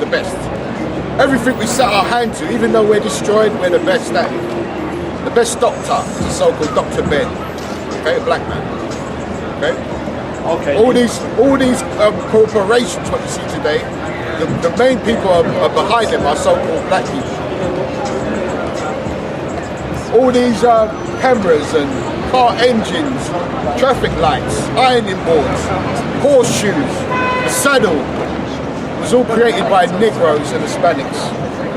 best. Everything we set our hand to, even though we're destroyed, we're the best at it. The best doctor is a so-called Dr. Ben, okay, a black man, okay? Okay. All these corporations, what you see today, the main people are behind them are so-called black people. All these cameras and car engines, traffic lights, ironing boards, horseshoes, the saddle, was all created by Negroes and Hispanics,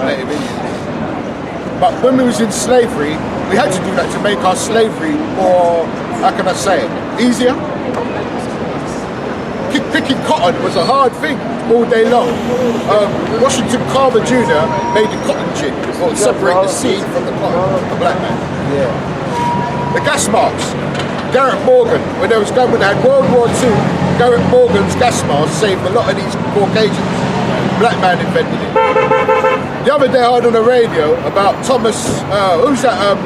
Native Indians. But when we was in slavery, we had to do that to make our slavery more, how can I say it, easier? Picking cotton was a hard thing all day long. Washington Carver Jr. made the cotton gin, or separate the seed from the cotton, the black man. Yeah. The gas masks. Garrett Morgan, when they had World War II, Garrett Morgan's gas mask saved a lot of these Caucasians. Black man invented it. The other day I heard on the radio about Thomas, who's that,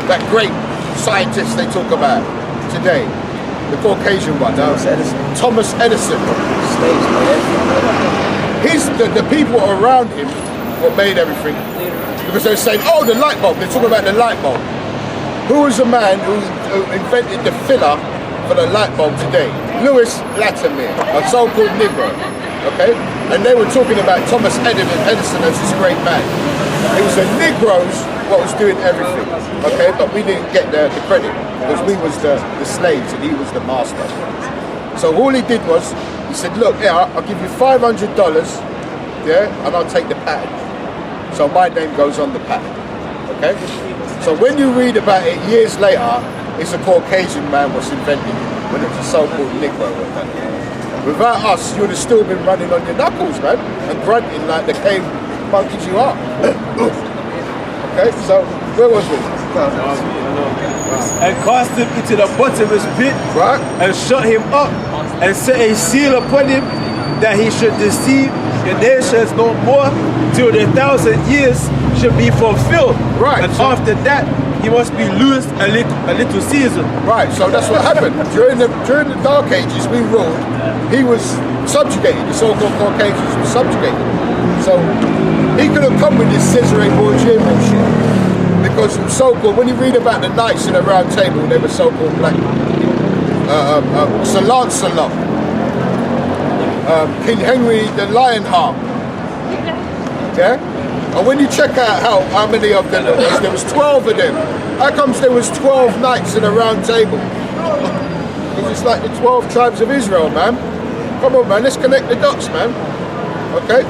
that great scientist they talk about today? The Caucasian one. Thomas Edison. The people around him what made everything. Because they're saying, oh, the light bulb. They're talking about the light bulb. Who was the man who invented the filler for the light bulb today? Louis Latimer, a so-called Negro, okay? And they were talking about Thomas Edison as this great man. It was the Negroes what was doing everything, okay? But we didn't get the credit because we was the slaves and he was the master. So all he did was, he said, look, yeah, I'll give you $500, yeah, and I'll take the patent. So my name goes on the patent, okay? So when you read about it years later, it's a Caucasian man was invented when it was a so-called Negro. Without us, you would have still been running on your knuckles, man, and grunting like the cave monkeys you are. Okay, so where was we? And cast him into the bottomless pit, right? And shut him up, and set a seal upon him, that he should deceive the nations no more, till the 1,000 years should be fulfilled. Right. And after that, he must be loosed a little season. Right. So that's what happened during the Dark Ages. We ruled. He was subjugated. The so-called Caucasians were subjugated. So he could have come with this Cesare Borgia bullshit. Because so-called, when you read about the knights in the Round Table, they were so-called black. Sir Lancelot, King Henry the Lionheart. Yeah. And when you check out how many of them there was 12 of them. How comes there was 12 knights in a round table? Because it's like the 12 tribes of Israel, man. Come on, man, let's connect the dots, man. Okay?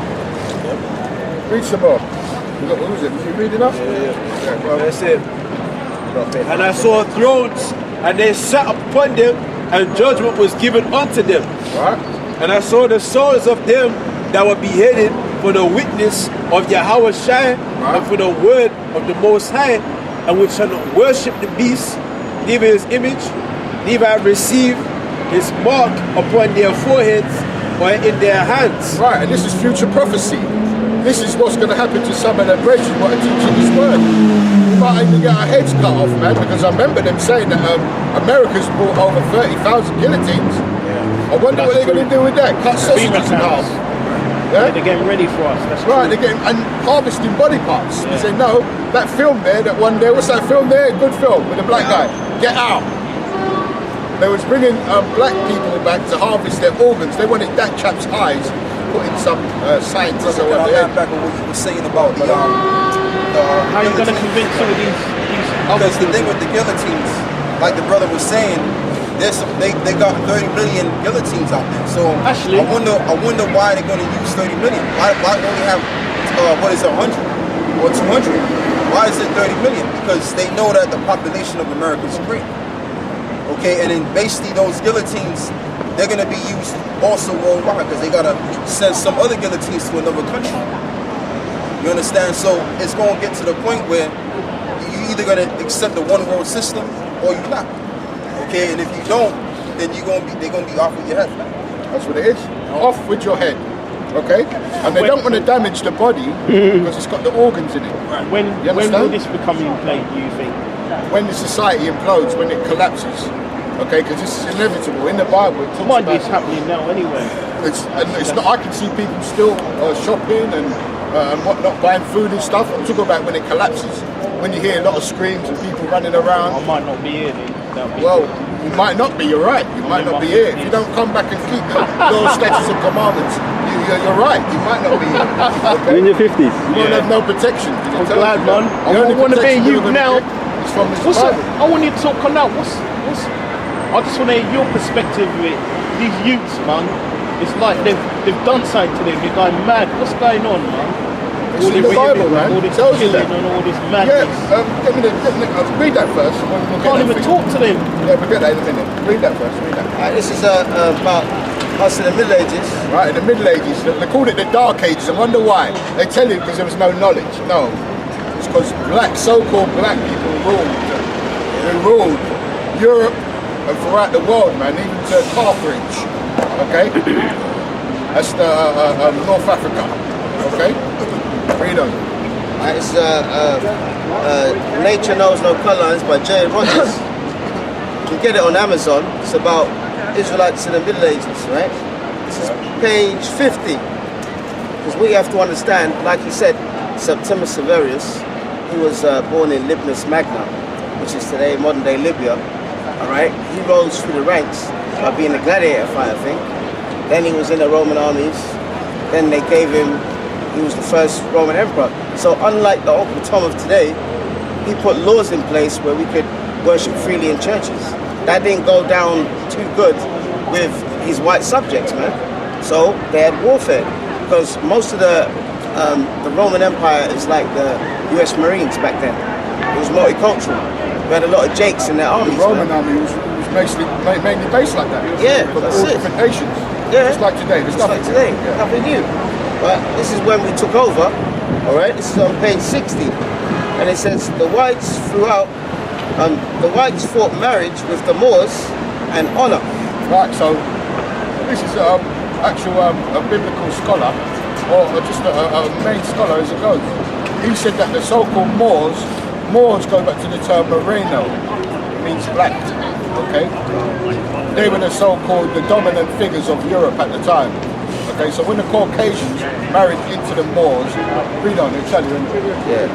Read some more. What was it? Was you reading up? Yeah, well, that's it. And I saw thrones, and they sat upon them, and judgment was given unto them. Right. And I saw the souls of them that were beheaded for the witness of Yahweh Shai, and for the word of the Most High, and which shall not worship the beast, neither his image, neither have received his mark upon their foreheads or in their hands. Right, and this is future prophecy. This is what's going to happen to some of the brethren what are teaching this word. We might even get our heads cut off, man, because I remember them saying that America's bought over 30,000 guillotines. Yeah. I wonder what they're going to do with that. Cut sausages in half. Yeah, they're getting ready for us. That's right, true. they're getting and harvesting body parts. Yeah. They say, no, that film there, that one there, what's that film there? Good film with the black guy. Get out. They was bringing black people back to harvest their organs. They wanted that chap's eyes put in some scientists or whatever. Back on what you were saying about the how are you going to convince some of these because the thing with the guillotines, like the brother was saying, they got 30 million guillotines out there. So actually, I wonder why they're going to use 30 million. Why only have 100 or 200? Why is it 30 million? Because they know that the population of America is great. Okay, and then basically those guillotines, they're going to be used also worldwide because they got to send some other guillotines to another country. You understand? So it's going to get to the point where you're either going to accept the one world system or you're not. Okay, and if you don't, then they're gonna be off with your head. That's what it is. Off with your head. Okay? And they don't want to damage the body because it's got the organs in it. When will this become in play, do you think? When the society implodes, when it collapses. Okay, because this is inevitable. In the Bible it talks about it's happening now anyway. it's not. I can see people still shopping and whatnot, buying food and stuff. I'm talking about when it collapses, when you hear a lot of screams and people running around. I might not be here then. Well, you might not be. You're right. You might not be here if you don't come back and keep the law, statutes, and commandments. You're right. You might not be here. Okay? You're in your 50s. You won't have no protection. I'm glad, man. I want to be a youth now. It's from this What's Bible. I want you to talk on that. I just want to hear your perspective of it. These youths, man. It's like they've done something to them. They're going mad. What's going on, man? It's in the Bible, man. All this Tells you killing that. and all this madness. Yeah, read that first. Can't even talk to them. Yeah, we'll get that in a minute. Read that first. Read that. This is about us in the Middle Ages. Right, in the Middle Ages, they called it the Dark Ages. I wonder why. They tell you because there was no knowledge. No, it's because so-called black people ruled. They ruled Europe and throughout the world, man, even to Carthage. Okay, that's the North Africa. Okay, read on. It's Nature Knows No Colors by Jay Rogers. You can get it on Amazon. It's about Israelites in the Middle Ages, right? This is page 50. Because what you have to understand, like he said, Septimus Severus, he was born in Libnus Magna, which is today modern day Libya. All right, he rose through the ranks by being a gladiator fighter, I think. Then he was in the Roman armies. Then they gave him, he was the first Roman emperor. So unlike the Uncle Tom of today, he put laws in place where we could worship freely in churches. That didn't go down too good with his white subjects, man. So they had warfare because most of the Roman Empire is like the US Marines back then. It was multicultural. We had a lot of Jakes in their armies. The Roman army was mainly based like that. Yeah, but that's all it. different nations. Yeah, just like today. There's just nothing like today, Yeah. nothing new. But this is when we took over. All right, this is on page 60, and it says the whites throughout. The whites fought marriage with the Moors and honor. Right. So this is actual a biblical scholar, or just a main scholar as it goes. He said that the so-called Moors go back to the term Moreno. It means black. Okay. They were the so-called the dominant figures of Europe at the time. Okay, so when the Caucasians married into the Moors, read on, they'll tell you. Yeah.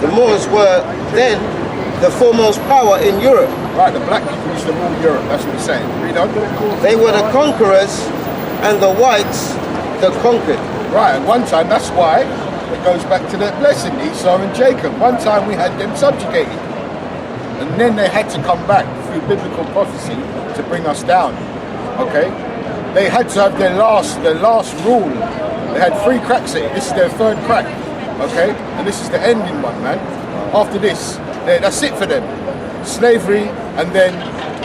The Moors were then the foremost power in Europe. Right, the black people used to rule Europe, that's what it's saying. Read on. They were the conquerors and the whites the conquered. Right, at one time, that's why it goes back to that blessing, Esau and Jacob. One time we had them subjugated. And then they had to come back through biblical prophecy to bring us down. Okay? They had to have their last rule. They had 3 cracks at it. This is their 3rd crack. Okay? And this is the ending one, man. After this, that's it for them. Slavery, and then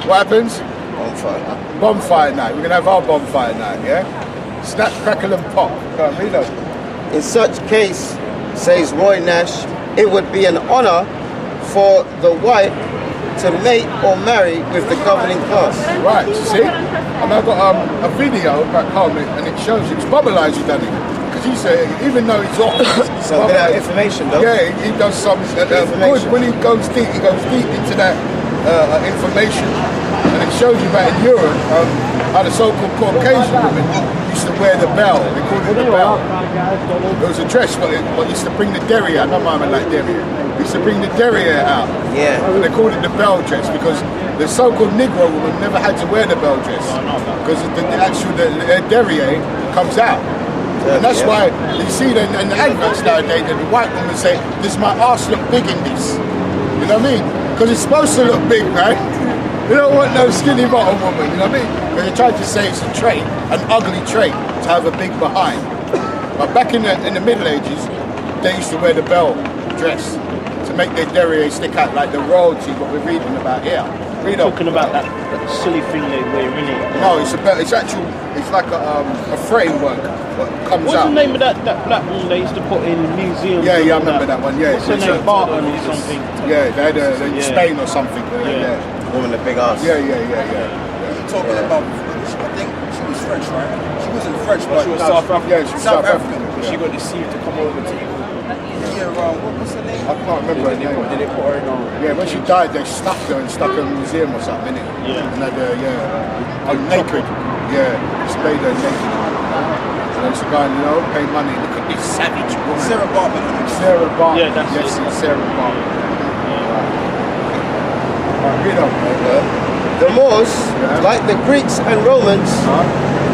what happens? Bonfire. Bonfire night. We're gonna have our bonfire night, yeah? Snap, crackle and pop. Go on, read on. In such case, says Roy Nash, it would be an honor for the white to mate or marry with the governing class. Right, see? And I've got a video back home and it shows you, it's Bubbleizer done it. Because he said, even though he's off, Some bit of information though. yeah, he does some good. When he goes deep into that information. And it shows you that in Europe, how the so-called Caucasian women used to wear the bell. They called it the bell. It was a dress, but it used to bring the derriere. No mama like derriere. It used to bring the derriere out. Yeah. And they called it the bell dress because the so-called Negro woman never had to wear the bell dress because the derriere comes out. And that's why you see in the adverts nowadays that the white woman say, "Does my arse look big in this?" You know what I mean? Because it's supposed to look big, man. You don't want no skinny bottom woman, you know what I mean? Because they tried to say it's a trait, an ugly trait, to have a big behind. But back in the Middle Ages, they used to wear the bell dress to make their derriere stick out like the royalty, what we're reading about here. Read on. Talking about that silly thing they wear, innit? No, it's like a framework that comes What's out. the name of that black woman they used to put in museums? Yeah, I remember that one, yeah. What's her name? Barton or something? Yeah, they had in Spain or something. Yeah. Woman with big ass. Yeah. Talking about, I think she was French, right? She wasn't French, but She was South African. Yeah, she was South African. She got deceived to come over to England. yeah, what's her name? I can't remember her name. Then they put her in Yeah, when she died, they stuffed her and stuck her in a museum or something, innit? Yeah. And had her, naked. Yeah, displayed her naked. And there's a guy, pay money. Look at this savage woman. Sarah Barber. Sarah Barber. Yeah, that's yes, it. it's Sarah Barber. Right, read on. The Moors, like the Greeks and Romans,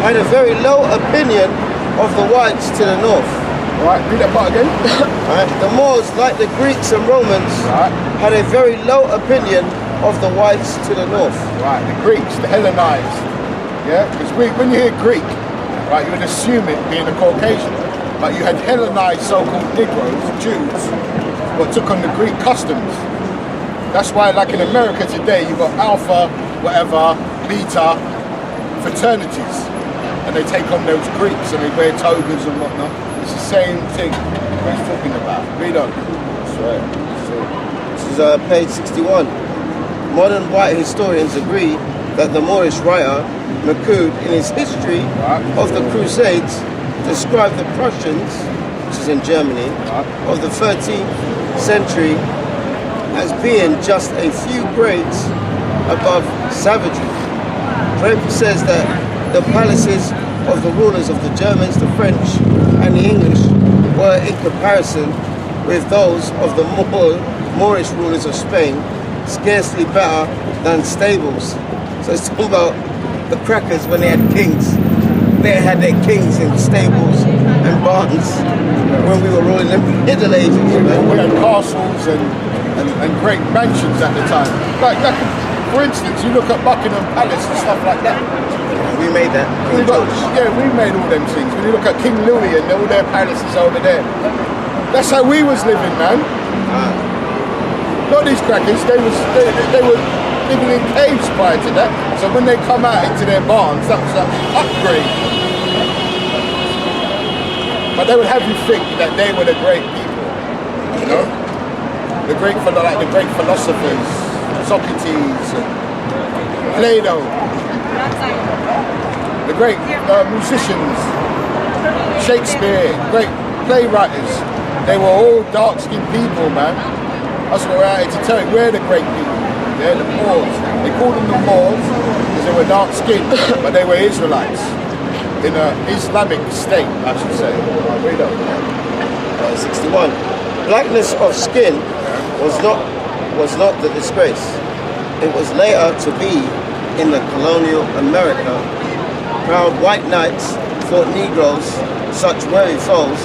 had a very low opinion of the whites to the north. Right, read that part again. Right? The Moors, like the Greeks and Romans, had a very low opinion of the whites to the north. Right, the Greeks, the Hellenized. Yeah, because when you hear Greek, right, you would assume it being a Caucasian. But you had Hellenized so-called Negroes, Jews, what took on the Greek customs. That's why, like in America today, you've got Alpha, whatever, Beta, fraternities. And they take on those Greeks and they wear togas and whatnot. It's the same thing what he's talking about. Read on. That's right. This is page 61. Modern white historians agree that the Moorish writer Makud, in his history of the Crusades, described the Prussians, which is in Germany, of the 13th century as being just a few grades above savagery. Draper says that the palaces of the rulers of the Germans, the French, and the English were, in comparison with those of the Moorish rulers of Spain, scarcely better than stables. So it's talking about the crackers when they had kings. They had their kings in stables and barns when we were ruling them in the Middle Ages. We had castles and great mansions at the time. Like for instance, you look at Buckingham Palace and stuff like that. We made that. We made all them things. When you look at King Louis and all their palaces over there, that's how we was living, man. Not these crackers. They were living in caves prior to that. So when they come out into their barns, that was an upgrade. But they would have you think that they were the great people, you know, the great philosophers, Socrates, Plato, the great musicians, Shakespeare, great playwriters. They were all dark-skinned people, man. That's what we're out here to tell you. We're the great people. They're the Moors. They called them the Moors because they were dark-skinned, but they were Israelites in an Islamic state, I should say. I'll read up. 61. Blackness of skin was not the disgrace. It was later to be in the colonial America. Proud white knights thought Negroes such worthy foes.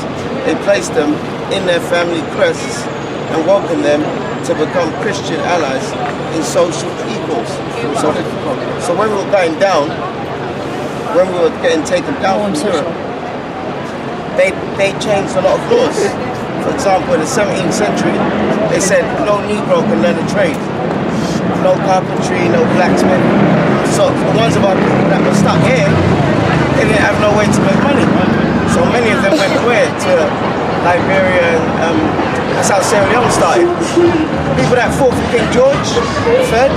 They placed them in their family crests and welcomed them to become Christian allies and social equals. So when we were going down, when we were getting taken down from Europe, they changed a lot of laws. For example, in the 17th century, they said no Negro can learn a trade. No carpentry, no blacksmith. So the ones of our people that were stuck here, they didn't have no way to make money. So many of them went away to Liberia and that's how Sierra Leone started. People that fought for King George III,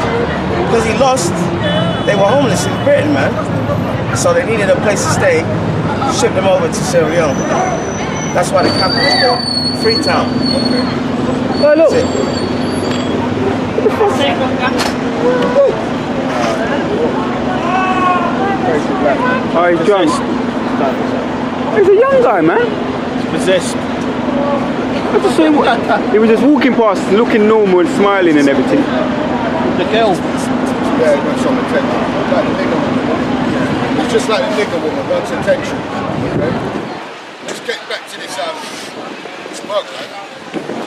because he lost, they were homeless in Britain, man. So they needed a place to stay, shipped them over to Sierra Leone. That's why the capital is called Freetown. Oh, look. That's it. Oh, he's drunk. He's a young guy, man. Possessed. I just saw him. He was just walking past, looking normal and smiling and everything. The girl. Yeah, he wants some attention. Like the nigger woman. It's just like the nigger woman, wants attention. Okay? Let's get back to this work, man.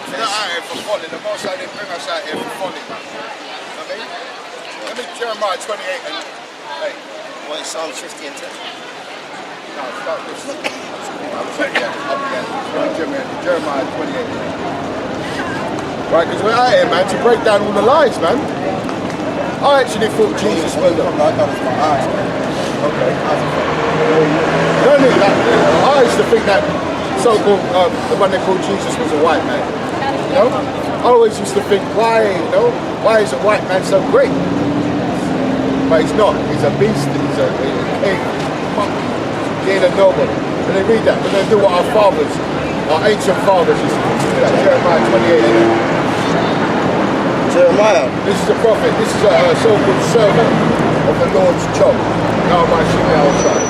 We're not out here for folly. The most I didn't bring us out here for folly, man. You know what I mean? Let me Jeremiah 28 and hey. What is Psalms 50 and 10? No, start this. Jeremiah 28. Right, because we're out here, man, to break down all the lies, man. I actually thought Jesus was the... I thought it was my eyes. Okay. The only thing that I used to think that so-called the one they called Jesus was a white man. You know? I always used to think, why is a white man so great? But he's not. He's a beast. He's a king. He ain't a nobody. When they read that, when they do what our fathers, our ancient fathers used to do, that Jeremiah 28. Jeremiah. This is a prophet. This is a so-called servant of the Lord's job. Now my sheep are trying.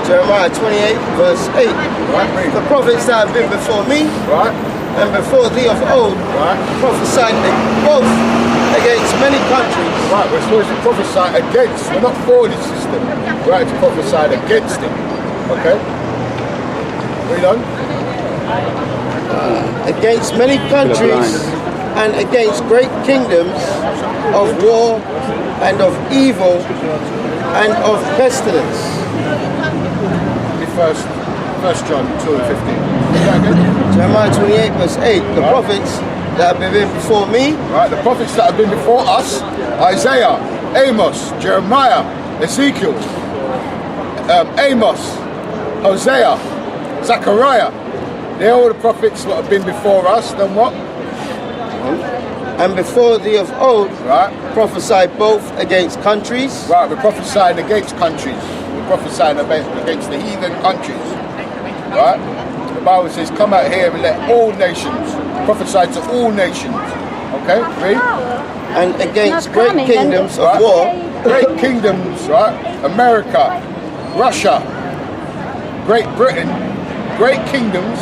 Jeremiah 28 verse 8. Right, read. The prophets that have been before me Right, and before thee of old right. prophesied both against many countries. Right, we're supposed to prophesy against. We're not for this system. We're to prophesy against it. Okay? Read on. Against many countries and against great kingdoms of war and of evil and of pestilence. The first John 2 and 15. Read that again. Jeremiah 28 verse 8. The prophets that have been before me Right, the prophets that have been before us, Isaiah, Amos, Jeremiah, Ezekiel, Amos, Hosea, Zechariah. They're all the prophets that have been before us. Then what? and before thee of old Right, prophesied both against countries right. We're prophesying against countries. We're prophesying against the heathen countries. Right. The Bible says, "Come out here and let all nations prophesy to all nations." Okay, read. and against Not great coming, kingdoms of Right. war Great kingdoms, right? America, Russia, Great Britain, great kingdoms.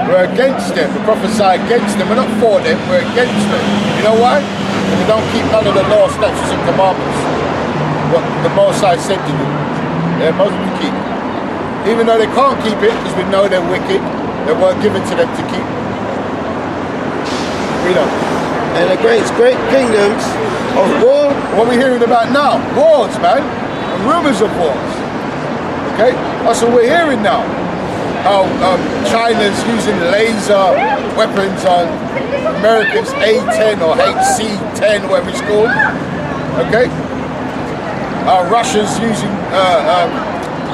We're against them. We prophesy against them. We're not for them. We're against them. You know why? Because they don't keep none of the law, statutes, and commandments. What the Most High said to do. They're supposed to keep it. Even though they can't keep it, because we know they're wicked, they weren't given to them to keep. Read on. and against great kingdoms of war What we're hearing about now, wars, man, and rumors of wars. Okay, that's what we're hearing now. How China's using laser weapons on America's A-10 or HC-10, whatever it's called. Okay, Russia's using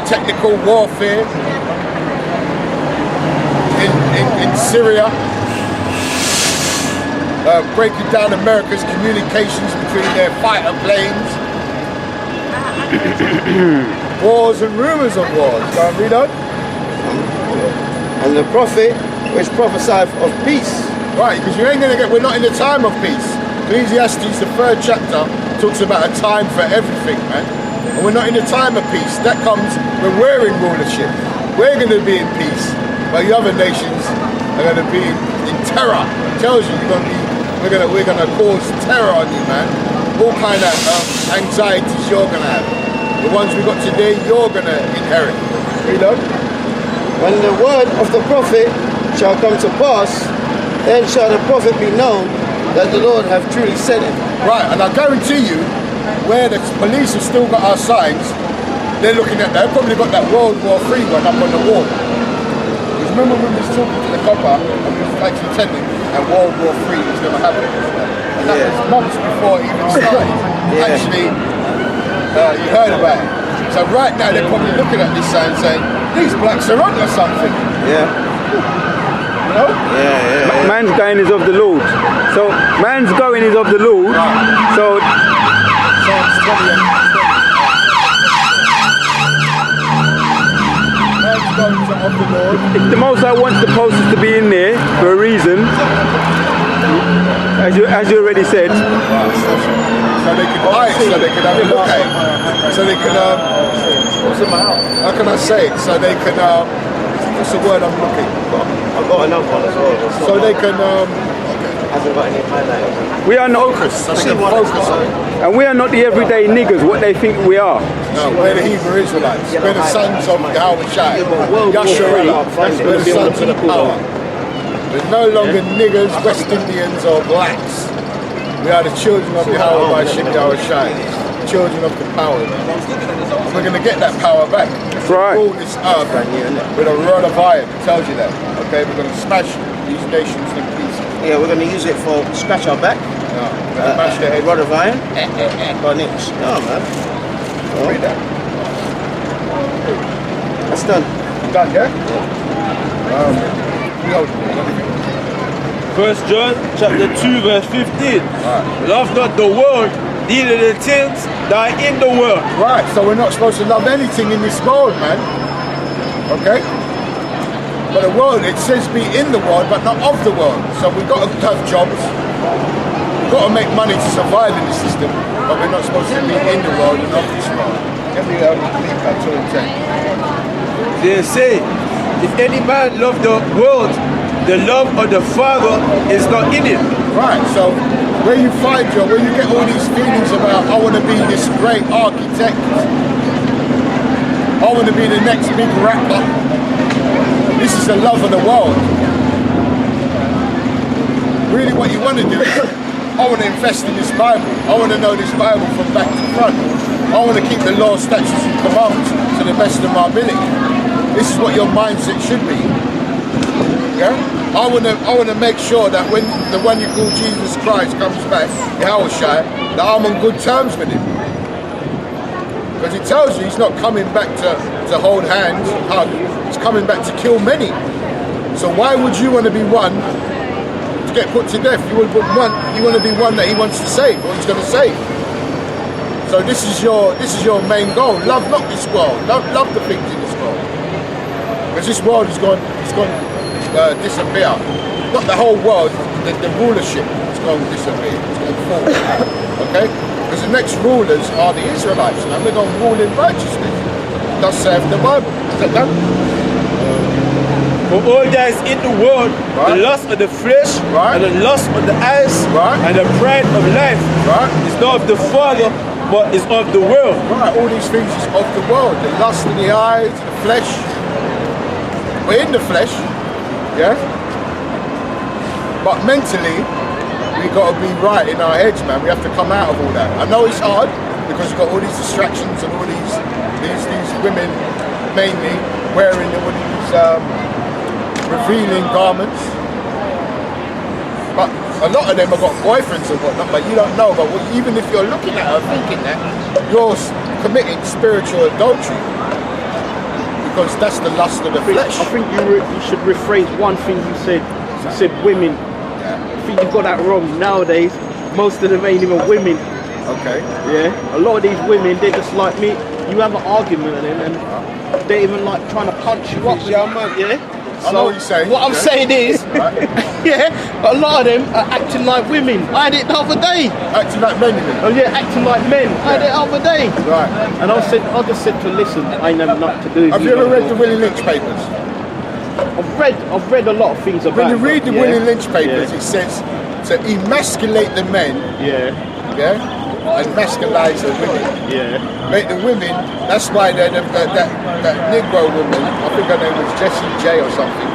technical warfare in Syria. Breaking down America's communications between their fighter planes. Wars and rumors of wars. Go and read on. and the prophet which prophesied of peace. Right, because you ain't gonna get. We're not in the time of peace. Ecclesiastes, the 3rd chapter, talks about a time for everything, man. And we're not in the time of peace. That comes when we're in rulership. We're gonna be in peace, but the other nations are gonna be in terror. It tells you we're gonna cause terror on you, man. All kind of anxieties you're gonna have. The ones we got today, you're gonna inherit. You know? When the word of the prophet shall come to pass, then shall the prophet be known that the Lord hath truly sent him. Right, and I guarantee you, where the police have still got our signs, they're looking at that. They've probably got that World War III one up on the wall. Because remember when we was talking to the copper and we was actually telling him that World War III was going to happen. And that was months before it even started. Actually, you heard about it. So right now they're probably looking at this sign saying, these blacks are onto something. Yeah. You know? Yeah. Man's going is of the Lord. So man's going is of the Lord. So Psalms 20 and 20. Man's going to of the Lord. if the Most High wants the posters to be in there for a reason, as you already said, So they can buy it, so they can have a look at it. So they can, how can I say it? So they can, what's the word I'm looking? I've got another one as well. So they can Hasn't got any highlights. we are not, focus, so they can focus on it. and we are not the everyday niggers. What they think we are. No, we're the Hebrew Israelites. We're the sons of Yahweh Shai. Yasharallah. We're the sons of the power. We're no longer niggers, West Indians or blacks. We are the children of Yahweh by Shem Yahweh Shai. Children of the power. And we're going to get that power back. Right. Rule this earth with a rod of iron. It tells you that. Okay, we're going to smash these nations in pieces. Yeah, we're going to use it for scratch our back. No, we're going to smash their head. Rod of iron. Got it. No, man. Read that. That's done. You done, yeah? First John chapter 2 verse 15. Love not the world, neither the things that are in the world. Right, so we're not supposed to love anything in this world, man. Okay? But the world, it says be in the world, but not of the world. So we've got to have jobs, We've got to make money to survive in the system, but we're not supposed to be in the world and of this world. Let me leave that to him. They say, if any man love the world, the love of the Father is not in him. Right, so where you get all these feelings about, I want to be this great architect, I want to be the next big rapper. This is the love of the world. Really what you want to do, I want to invest in this Bible. I want to know this Bible from back to front. I want to keep the law, statutes and commandments to the best of my ability. This is what your mindset should be. Yeah? I want to make sure that when the one you call Jesus Christ comes back, Yahushua, that I'm on good terms with him. Because he tells you he's not coming back to hold hands, hug, he's coming back to kill many. So why would you want to be one to get put to death? You want to be one that he wants to save, or he's going to save. So this is your main goal. Love not this world. Love the things in this world. Because this world is going to disappear. Not the whole world, the rulership is going to disappear. It's going to fall. Okay? Because the next rulers are the Israelites, and they're going to rule in righteousness. Thus saith the Bible. Is that done? For all that is in the world, the lust of the flesh, and the lust of the eyes, and the pride of life, is not of the Father, but is of the world. Right, all these things is of the world. The lust of the eyes, the flesh. We're in the flesh, yeah? But mentally, we got to be right in our heads, man. We have to come out of all that. I know it's hard because you've got all these distractions and all these women mainly wearing all these revealing garments. But a lot of them have got boyfriends and whatnot, but you don't know. But even if you're looking at her thinking that, you're committing spiritual adultery. Because that's the lust of the flesh. I think you should rephrase one thing you said. You said women. I think you got that wrong. Nowadays, most of them ain't even women. Okay. Yeah. A lot of these women, they're just like me. You have an argument with them, and they even like trying to punch you up. Yeah, man. Yeah. I know what you're saying. What I'm saying is, yeah, a lot of them are acting like women. I had it the other day. Acting like men, you mean? Oh yeah, acting like men. I had it the other day. Right. And I just said to listen, I ain't have nothing to do with Have you ever read the Willie Lynch papers? I've read a lot of things about. When you read the Willie Lynch papers, it says to emasculate the men. Yeah. And masculise the women. Yeah. Make the women. That's why that Negro woman, I think her name was Jessie J or something.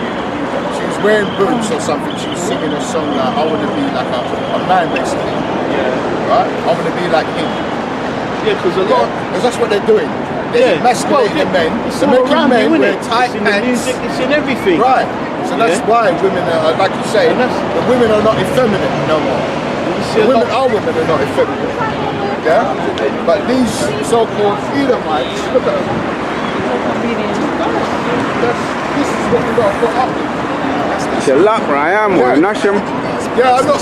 She was wearing boots or something. She was singing a song like, I want to be like a man, basically. Yeah. Right? I want to be like him. Yeah, because a lot. Because that's what they're doing. They emasculate the men. It's They're all making around men you, wear innit? tight It's in the pants. music, it's in everything. Right. So that's why women are, like you say, the women are not effeminate no more. The women are not effeminate. Yeah? But these so-called Edomites, look at them. This is what we got to put up with. It's a lot, I am, Yeah, I'm not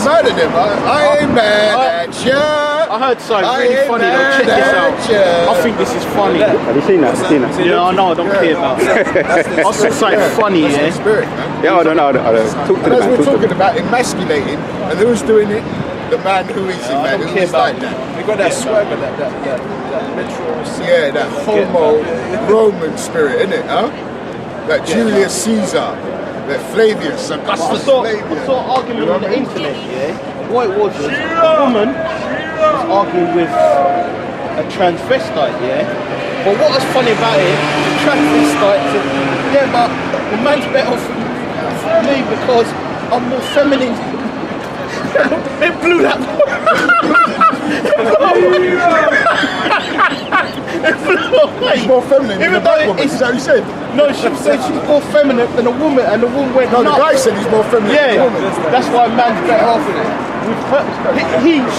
mad at them. I ain't mad at ya. I heard something really funny though. Check this out. I think this is funny. Have you seen that? Yeah, I know, I don't care about it. I saw something funny, That's the spirit, man. Yeah, I don't know. Talk to And the as man. we're talking about emasculating, and who's doing it? The man who is it, man. Who's like that? We got that swagger, that metro. Yeah, that homo Roman spirit, innit, huh? That Julius Caesar, that Flavius, Augustus I saw Flavius. an argument on the internet, yeah? What it was a woman was arguing with a transvestite, yeah? But what was funny about it, the transvestite said, yeah, but the man's better off for me because I'm more feminine. It blew that. It blew away. She's more feminine than a black woman. Is that what you said? No, she said she's more feminine than a woman, and the woman went No, the nuts. guy said he's more feminine than a woman. That's why a man's better off with her.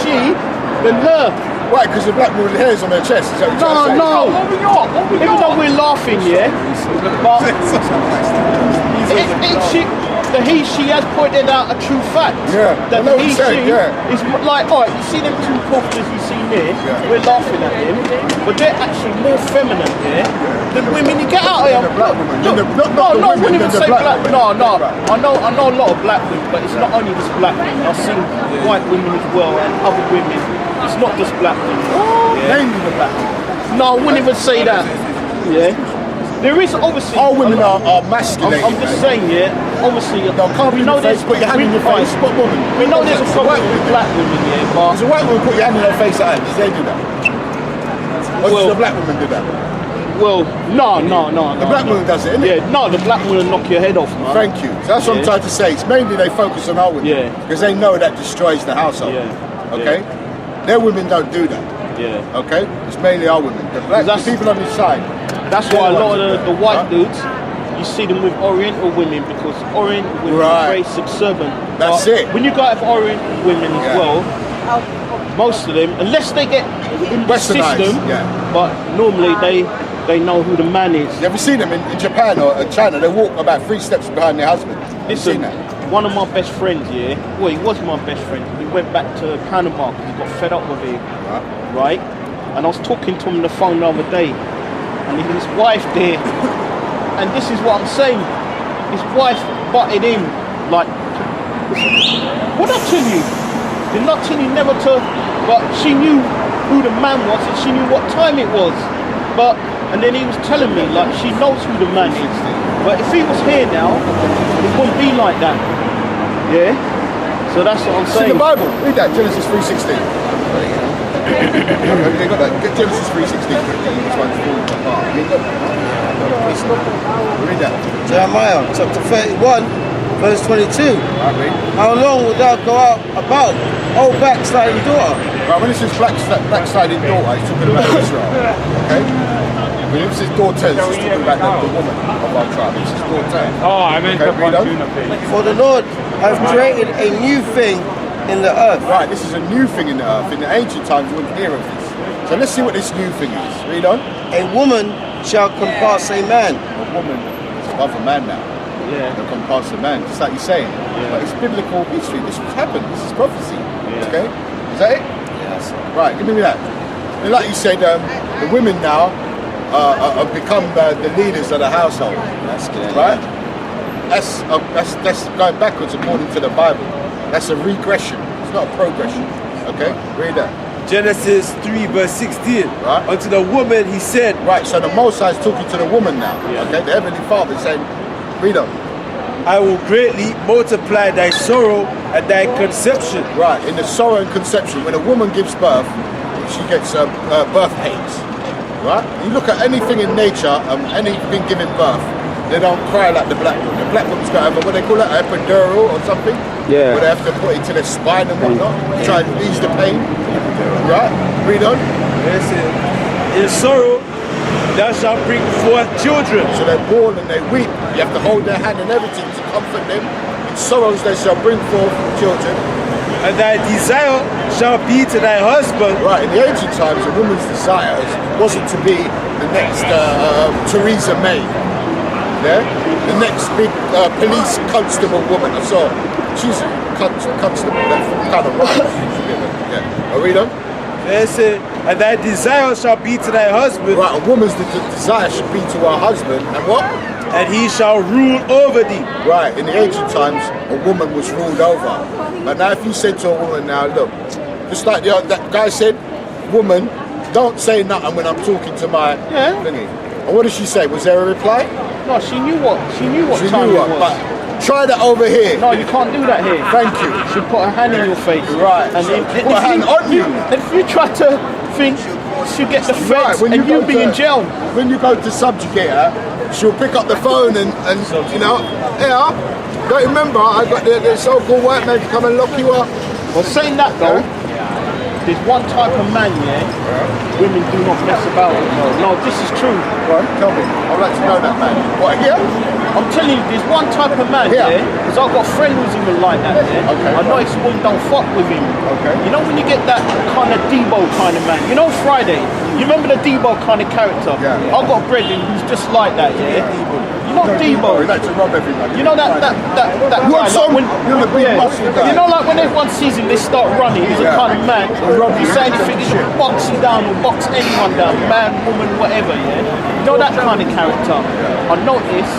She, than her. Why? Because the black woman's hair is on her chest. Is that what you're trying to say? No. Even though we're laughing, yeah. But the she has pointed out a true fact. Yeah, That I know what the you're saying, yeah. is like, alright, you see them two posters you see there, we're laughing at them, but they're actually more feminine, than women. You get out of here. The black women. Look, Not the no, I women, wouldn't even the say black black. women. No. I know a lot of black women, but it's not only just black women. I've seen white women as well and other women. It's not just black women. Mainly the black women. No, I wouldn't even say that. Yeah. There is obviously. All women are masculated. I'm just saying, obviously. No, can't be in your face, put your hand in your face. What woman? We know there's a problem with black women, but. There's a white woman put your hand in her face at her. Does they do that? Or does the black woman do that? Well, no. The black woman does it, innit? Yeah, no, the black woman will knock your head off, man. Thank you. So that's what I'm trying to say. It's mainly they focus on our women. Yeah. Because they know that destroys the household. Yeah. Okay? Their women don't do that. Yeah. Okay? It's mainly our women. The black the people on this side. That's why a lot of the white dudes, you see them with Oriental women because Oriental women are very subservient. That's but it. when you go out for Oriental women as well, most of them, unless they get in the system, but normally they know who the man is. You ever seen them in Japan or China? They walk about 3 steps behind their husband. Listen, seen that? one of my best friends, well, he was my best friend. We went back to Panama because he got fed up with it, right? And I was talking to him on the phone the other day, and his wife there, and this is what I'm saying, his wife butted in, like, what I tell you? Did not tell you never to, but she knew who the man was and she knew what time it was. And then he was telling me, like, she knows who the man is. But if he was here now, it wouldn't be like that. Yeah? So that's what I'm It's saying. in the Bible. Read that, Genesis 3:16. They got that. Get Genesis 3:16. This one's falling apart. Read that. Jeremiah chapter 31, verse 22. How long wilt thou go out about, O backsliding daughter? Right, when it says backsliding daughter, he's talking about Israel. Okay? When it says daughters, he's talking about the woman of our tribe. It's his daughter. Oh, I meant Okay, to read on. For the Lord hath created a new thing in the earth. Right, this is a new thing in the earth. In the ancient times, you wouldn't hear of this. So let's see what this new thing is. Read on. A woman shall compass a man. A woman is above a man now. Yeah. They'll compass a man, just like you're saying. But it's biblical history. This has happened. This is prophecy. Okay? Is that it? Yes. Right, give me that. And like you said, the women now have become the leaders of the household. That's good. Right? That's going backwards according to the Bible. That's a regression. It's not a progression. Okay? Read that. Genesis 3 verse 16. Right. Unto the woman he said. Right, so the Most High is talking to the woman now. Okay? The Heavenly Father is saying, read on. I will greatly multiply thy sorrow and thy conception. Right, in the sorrow and conception, when a woman gives birth, she gets birth pains. Right? You look at anything in nature, anything giving birth, they don't cry like the black woman. The black woman's got to have what they call it, epidural or something. Yeah. Where they have to put it to their spine and whatnot, try and ease the pain. Right? Read on. In sorrow thou shalt bring forth children. So they bawl and they weep. You have to hold their hand and everything to comfort them. In sorrows they shall bring forth children. And thy desire shall be to thy husband. Right, in the ancient times, a woman's desire wasn't to be the next Theresa May. Yeah? The next big police constable woman I saw. She's a constable, that's kind of right. Yeah. Read on. And thy desire shall be to thy husband. Right, a woman's desire should be to her husband, and what? And he shall rule over thee. Right, in the ancient times, a woman was ruled over. But now if you said to a woman now, look, just like that guy said, woman, don't say nothing when I'm talking to my thingy. And what did she say? Was there a reply? No, she knew what She time knew it what, was. but try that over here. No, you can't do that here. Thank you. She'll put her hand in your face. Right. And Put her hand on you. If you try to think she'll get the Right, feds and you'll be in jail. When you go to subjugate her, she'll pick up the phone and you know, don't remember, I got the so-called white man to come and lock you up. Well, saying that though, there's one type of man, women do not mess about with. No, this is true. Right, tell me. I'd like to know that man. What, here? I'm telling you, there's one type of man, because I've got a friend who's even like that, Okay. I know his woman don't fuck with him. Okay. You know when you get that kind of Debo kind of man, you know Friday, You remember the Debo kind of character? Yeah. I've got a brethren who's just like that, yeah? You know Debo? He likes to rob everybody. You know that guy, What's like on? when, You're the big muscle guy. you know, like when everyone sees him, they start running. He's a kind of man. You say anything, he can box you down or box anyone down, man, woman, whatever. Yeah, you know that kind of character. I noticed